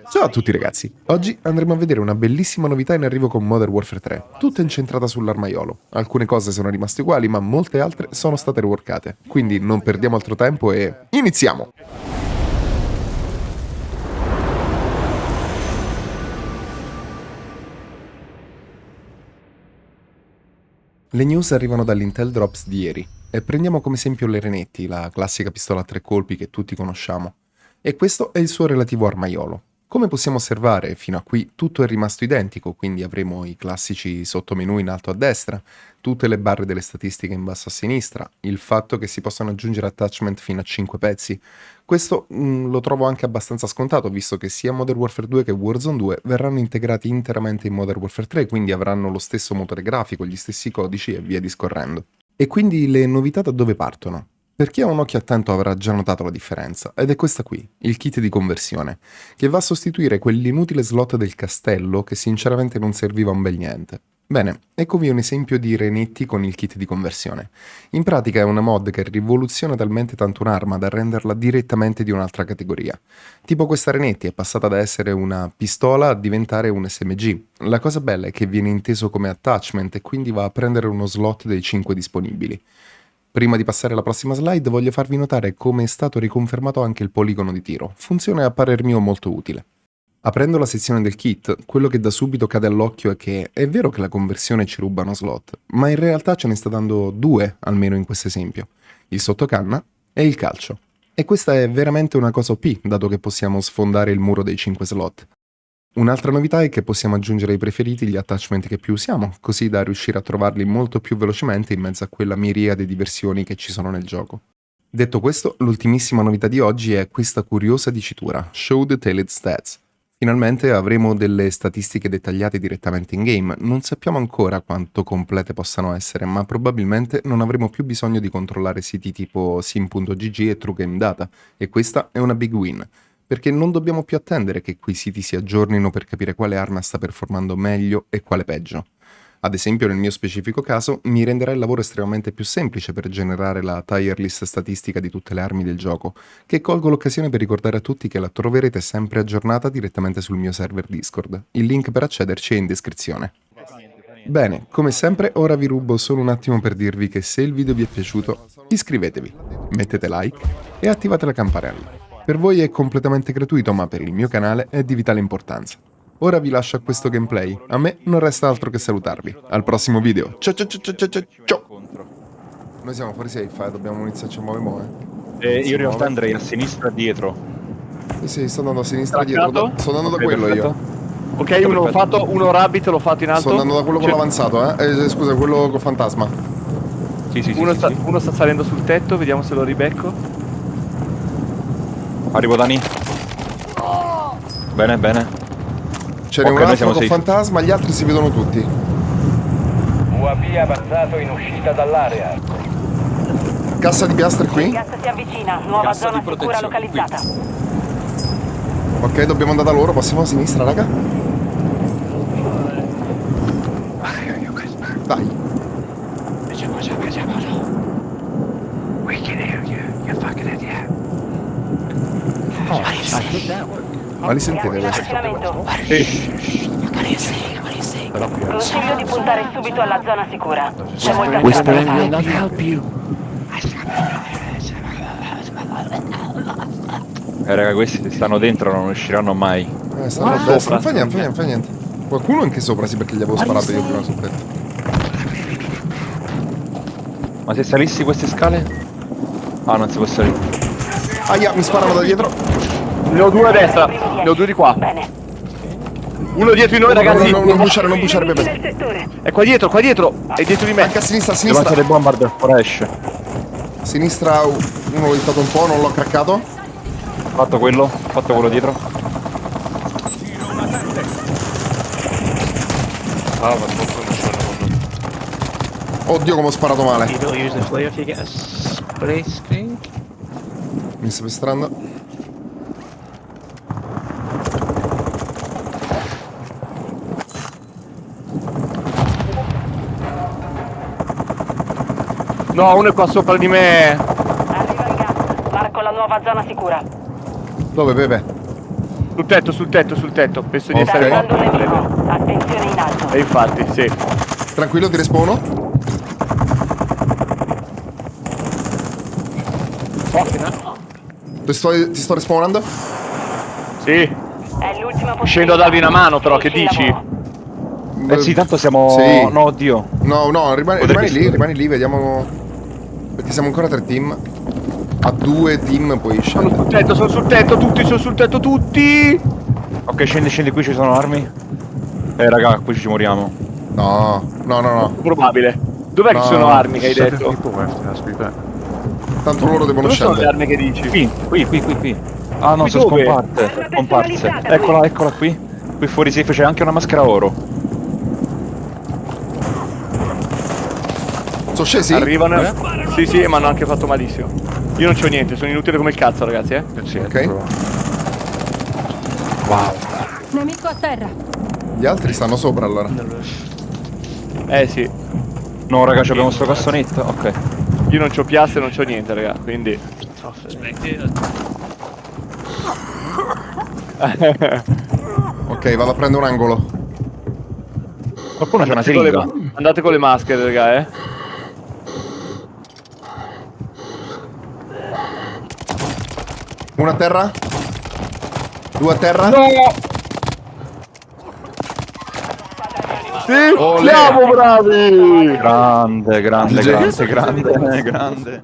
Ciao a tutti ragazzi, oggi andremo a vedere una bellissima novità in arrivo con Modern Warfare 3, tutta incentrata sull'armaiolo. Alcune cose sono rimaste uguali, ma molte altre sono state reworkate. Quindi non perdiamo altro tempo e iniziamo! Le news arrivano dall'Intel Drops di ieri e prendiamo come esempio l'Erenetti, la classica pistola a 3 colpi che tutti conosciamo. E questo è il suo relativo armaiolo. Come possiamo osservare, fino a qui tutto è rimasto identico, quindi avremo i classici sottomenu in alto a destra, tutte le barre delle statistiche in basso a sinistra, il fatto che si possano aggiungere attachment fino a 5 pezzi. Questo lo trovo anche abbastanza scontato, visto che sia Modern Warfare 2 che Warzone 2 verranno integrati interamente in Modern Warfare 3, quindi avranno lo stesso motore grafico, gli stessi codici e via discorrendo. E quindi le novità da dove partono? Per chi ha un occhio attento avrà già notato la differenza, ed è questa qui, il kit di conversione, che va a sostituire quell'inutile slot del castello che sinceramente non serviva a un bel niente. Bene, eccovi un esempio di Renetti con il kit di conversione. In pratica è una mod che rivoluziona talmente tanto un'arma da renderla direttamente di un'altra categoria. Tipo questa Renetti è passata da essere una pistola a diventare un SMG. La cosa bella è che viene inteso come attachment e quindi va a prendere uno slot dei 5 disponibili. Prima di passare alla prossima slide voglio farvi notare come è stato riconfermato anche il poligono di tiro. Funzione a parer mio molto utile. Aprendo la sezione del kit, quello che da subito cade all'occhio è che è vero che la conversione ci ruba uno slot, ma in realtà ce ne sta dando due, almeno in questo esempio. Il sottocanna e il calcio. E questa è veramente una cosa OP, dato che possiamo sfondare il muro dei 5 slot. Un'altra novità è che possiamo aggiungere ai preferiti gli attachment che più usiamo, così da riuscire a trovarli molto più velocemente in mezzo a quella miriade di versioni che ci sono nel gioco. Detto questo, l'ultimissima novità di oggi è questa curiosa dicitura, Show Detailed Stats. Finalmente avremo delle statistiche dettagliate direttamente in game, non sappiamo ancora quanto complete possano essere, ma probabilmente non avremo più bisogno di controllare siti tipo sim.gg e True Game Data, e questa è una big win. Perché non dobbiamo più attendere che quei siti si aggiornino per capire quale arma sta performando meglio e quale peggio. Ad esempio, nel mio specifico caso, mi renderà il lavoro estremamente più semplice per generare la tier list statistica di tutte le armi del gioco, che colgo l'occasione per ricordare a tutti che la troverete sempre aggiornata direttamente sul mio server Discord. Il link per accederci è in descrizione. Bene, come sempre, ora vi rubo solo un attimo per dirvi che se il video vi è piaciuto, iscrivetevi, mettete like e attivate la campanella. Per voi è completamente gratuito, ma per il mio canale è di vitale importanza. Ora vi lascio a questo gameplay. A me non resta altro che salutarvi. Al prossimo video. Ciao ciao ciao ciao ciao ciao. Noi siamo fuori safe, dobbiamo iniziarci a muovere. Io in realtà andrei a sinistra dietro. Sì, sto andando a sinistra dietro. Sto andando da quello perfetto. io. Ok, uno l'ho fatto, uno rabbit l'ho fatto in alto. Sto andando da quello con l'avanzato, scusa, quello con fantasma. Sì. Uno sta salendo sul tetto, vediamo se lo ribecco. Arrivo Dani. Bene. Ce n'è un altro con fantasma, gli altri si vedono tutti. UAV avanzato in uscita dall'area. Cassa di piastre qui. Il gas si avvicina, nuova zona sicura localizzata. Ok, dobbiamo andare da loro, passiamo a sinistra, raga. Dai. Ma li sentite questi? Consiglio di puntare subito alla zona sicura. C'è molta Raga, questi stanno dentro, non usciranno mai. Stanno a destra, non fa niente. Qualcuno anche sopra, sì, perché gli avevo sparato io prima sul tetto. Ma se salissi queste scale? Ah, non si può salire. Aia, mi sparano da dietro. Ne ho due a destra, ne ho due di qua. Bene. Uno dietro di noi, ragazzi. Non bruciare, bebe. È qua dietro, è dietro di me. Anche a sinistra, Devo lanciare bombarder, ora esce. Sinistra, uno l'ho hittato un po', non l'ho craccato. Fatto quello dietro. Oddio, come ho sparato male. Mi sta pestrando. No, uno è qua sopra di me. Arriva il gas. Marco la nuova zona sicura. Dove, Pepe? Sul tetto. Penso di Ok. Sta essere arrivando un morto. nemico. Attenzione in alto. E infatti, sì. Tranquillo, ti respawno. Ti sto respawnando? Sì. È l'ultima possibilità. Scendo a darvi una mano, però, che Finisci il dici? lavoro. Eh sì, tanto siamo... Sì. No, oddio. No, rimani Potrebbe lì, vediamo. Perché siamo ancora 3 team. A 2 team puoi Sono scendere. sul tetto, tutti! Ok, scendi, qui ci sono armi. Raga, qui ci moriamo. No. Probabile. Dov'è che No. ci sono armi che hai Seven detto? people left, it has to be better. Tanto loro devono Dove sono le scendere. armi che dici? Qui. Ah no, Qui sono dove? scomparse. Eccola qui. Qui fuori safe c'è anche una maschera oro. Sono scesi? Arrivano. Sì, ma hanno anche fatto malissimo. Io non c'ho niente, sono inutile come il cazzo, ragazzi, eh. Sì, Ok. Nemico a terra. Gli altri stanno sopra allora. Sì. No, raga, abbiamo sto cassonetto. Ok. Io non c'ho piastre, non c'ho niente, raga, quindi. Ok, vado a prendere un angolo. Qualcuno c'è una siringa. Andate con le maschere, raga, eh. Una a terra. 2 a terra. Sì, Olè. siamo bravi! Grande. GG. Grande.